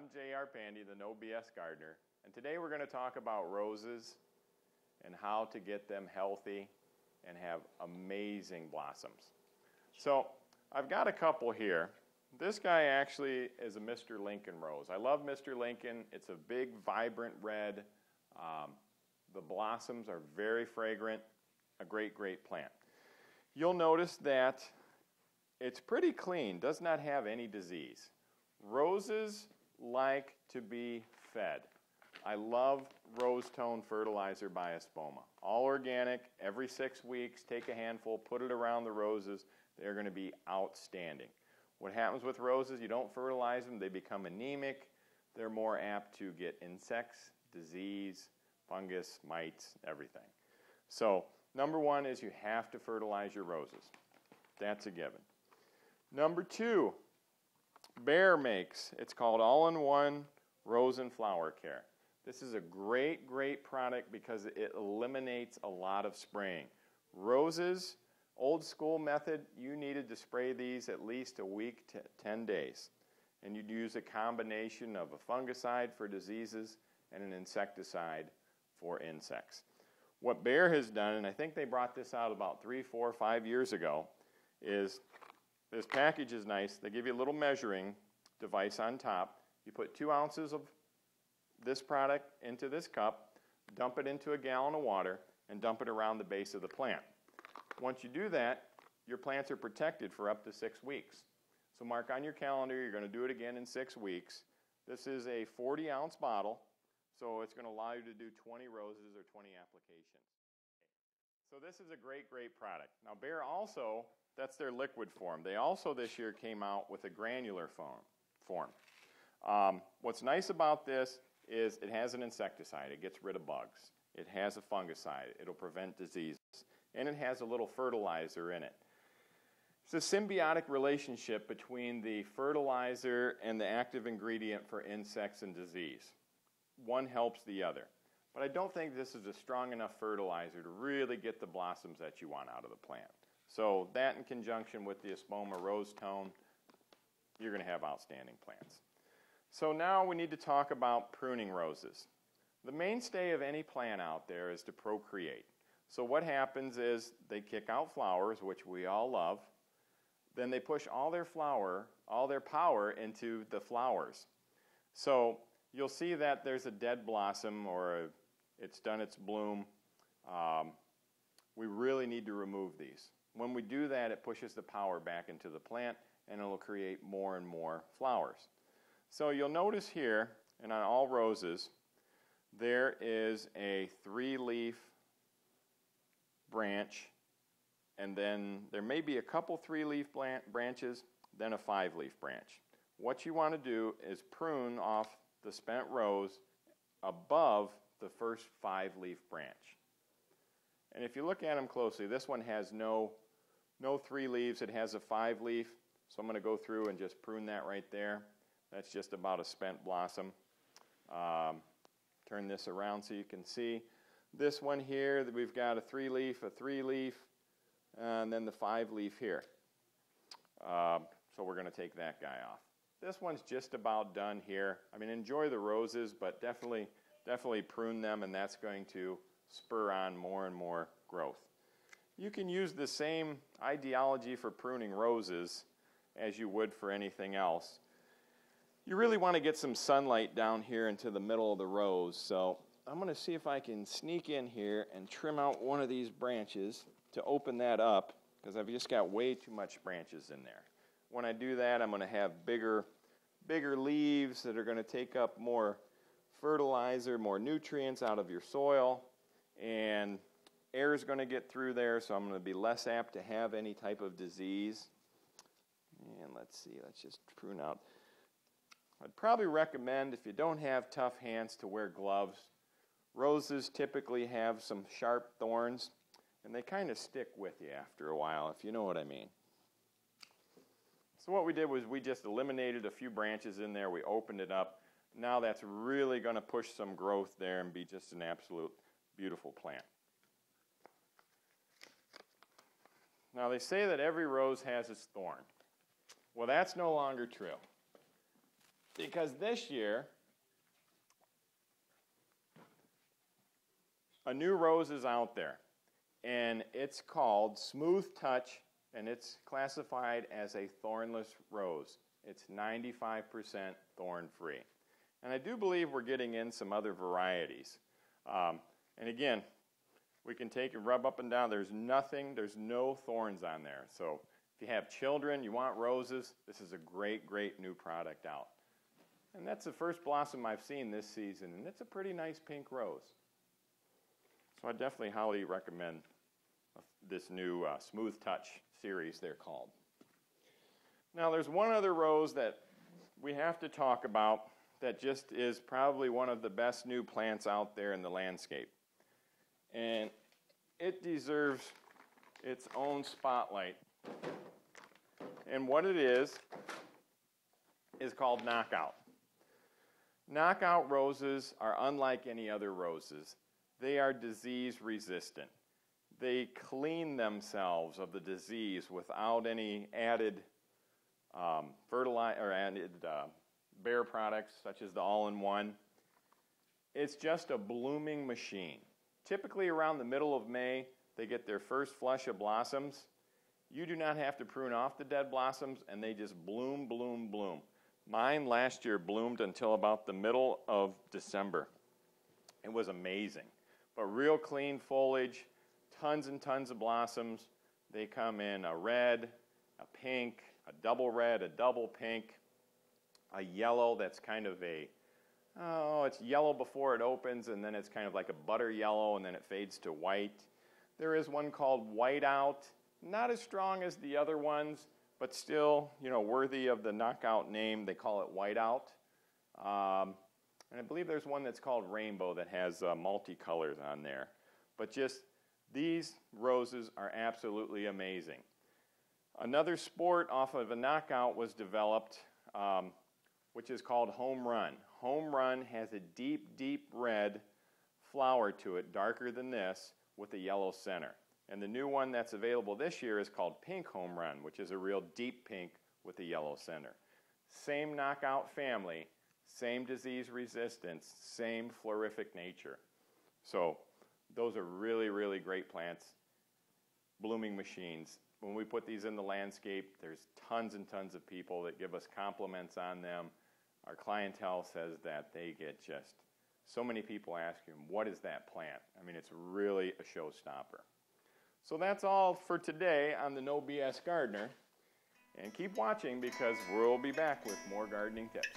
I'm J.R. Pandy, the No BS Gardener, and today we're going to talk about roses and how to get them healthy and have amazing blossoms. So I've got a couple here. This guy actually is a Mr. Lincoln rose. I love Mr. Lincoln. It's a big, vibrant red. The blossoms are very fragrant. A great, great plant. You'll notice that it's pretty clean, does not have any disease. Roses like to be fed. I love rose tone fertilizer by Espoma. All organic, every 6 weeks, take a handful, put it around the roses. They're going to be outstanding. What happens with roses, you don't fertilize them, they become anemic. They're more apt to get insects, disease, fungus, mites, everything. So, number one is you have to fertilize your roses. That's a given. Number two, Bayer makes, it's called All-in-One Rose and Flower Care. This is a great, great product because it eliminates a lot of spraying. Roses, old school method, you needed to spray these at least a week to 10 days. And you'd use a combination of a fungicide for diseases and an insecticide for insects. What Bayer has done, and I think they brought this out about 3, 4, 5 years ago, is this package is nice. They give you a little measuring device on top. You put 2 ounces of this product into this cup, dump it into a gallon of water, and dump it around the base of the plant. Once you do that, your plants are protected for up to 6 weeks. So mark on your calendar, you're going to do it again in 6 weeks. This is a 40-ounce bottle, so it's going to allow you to do 20 roses or 20 applications. So this is a great, great product. Now Bayer also, that's their liquid form. They also this year came out with a granular form. What's nice about this is it has an insecticide. It gets rid of bugs. It has a fungicide. It'll prevent diseases. And it has a little fertilizer in it. It's a symbiotic relationship between the fertilizer and the active ingredient for insects and disease. One helps the other. But I don't think this is a strong enough fertilizer to really get the blossoms that you want out of the plant. So that in conjunction with the Espoma Rose Tone, you're going to have outstanding plants. So now we need to talk about pruning roses. The mainstay of any plant out there is to procreate. So what happens is they kick out flowers, which we all love. Then they push all their power into the flowers. So you'll see that there's a dead blossom or it's done its bloom. We really need to remove these. When we do that, it pushes the power back into the plant and it'll create more and more flowers. So you'll notice here, and on all roses, there is a 3-leaf branch, and then there may be a couple 3-leaf branches, then a 5-leaf branch. What you want to do is prune off the spent rose above the first 5-leaf branch. And if you look at them closely, this one has no 3 leaves, it has a 5-leaf, so I'm going to go through and just prune that right there. That's just about a spent blossom. Turn this around so you can see. This one here, we've got a 3-leaf, a 3-leaf, and then the 5-leaf here. So we're going to take that guy off. This one's just about done here. I mean, enjoy the roses, but definitely prune them, and that's going to spur on more and more growth. You can use the same ideology for pruning roses as you would for anything else. You really want to get some sunlight down here into the middle of the rose, so I'm going to see if I can sneak in here and trim out one of these branches to open that up, because I've just got way too much branches in there. When I do that, I'm going to have bigger leaves that are going to take up more fertilizer, more nutrients out of your soil, and air is going to get through there, so I'm going to be less apt to have any type of disease. And let's see, let's just prune out. I'd probably recommend, if you don't have tough hands, to wear gloves. Roses typically have some sharp thorns, and they kind of stick with you after a while, if you know what I mean. So what we did was we just eliminated a few branches in there. We opened it up. Now that's really going to push some growth there and be just an absolute beautiful plant. Now they say that every rose has its thorn. Well, that's no longer true. because this year a new rose is out there, and it's called Smooth Touch, and it's classified as a thornless rose. It's 95% thorn-free. And I do believe we're getting in some other varieties. And again, we can take and rub up and down. There's no thorns on there. So if you have children, you want roses, this is a great, great new product out. And that's the first blossom I've seen this season, and it's a pretty nice pink rose. So I definitely highly recommend this new Smooth Touch series, they're called. Now there's one other rose that we have to talk about that just is probably one of the best new plants out there in the landscape. And it deserves its own spotlight. And what it is called Knockout. Knockout roses are unlike any other roses. They are disease resistant. They clean themselves of the disease without any added fertilizer or added bare products such as the all-in-one. It's just a blooming machine. Typically around the middle of May, they get their first flush of blossoms. You do not have to prune off the dead blossoms, and they just bloom, bloom, bloom. Mine last year bloomed until about the middle of December. It was amazing. But real clean foliage, tons and tons of blossoms. They come in a red, a pink, a double red, a double pink, a yellow that's kind of it's yellow before it opens, and then it's kind of like a butter yellow, and then it fades to white. There is one called Whiteout, not as strong as the other ones, but still, worthy of the Knockout name. They call it Whiteout. And I believe there's one that's called Rainbow that has multicolors on there. But just these roses are absolutely amazing. Another sport off of a Knockout was developed, which is called Home Run. Home Run has a deep, deep red flower to it, darker than this, with a yellow center. And the new one that's available this year is called Pink Home Run, which is a real deep pink with a yellow center. Same Knockout family, same disease resistance, same florific nature. So those are really, really great plants, blooming machines. When we put these in the landscape, there's tons and tons of people that give us compliments on them. Our clientele says that they get just so many people asking, what is that plant? I mean, it's really a showstopper. So that's all for today on the No BS Gardener. And keep watching because we'll be back with more gardening tips.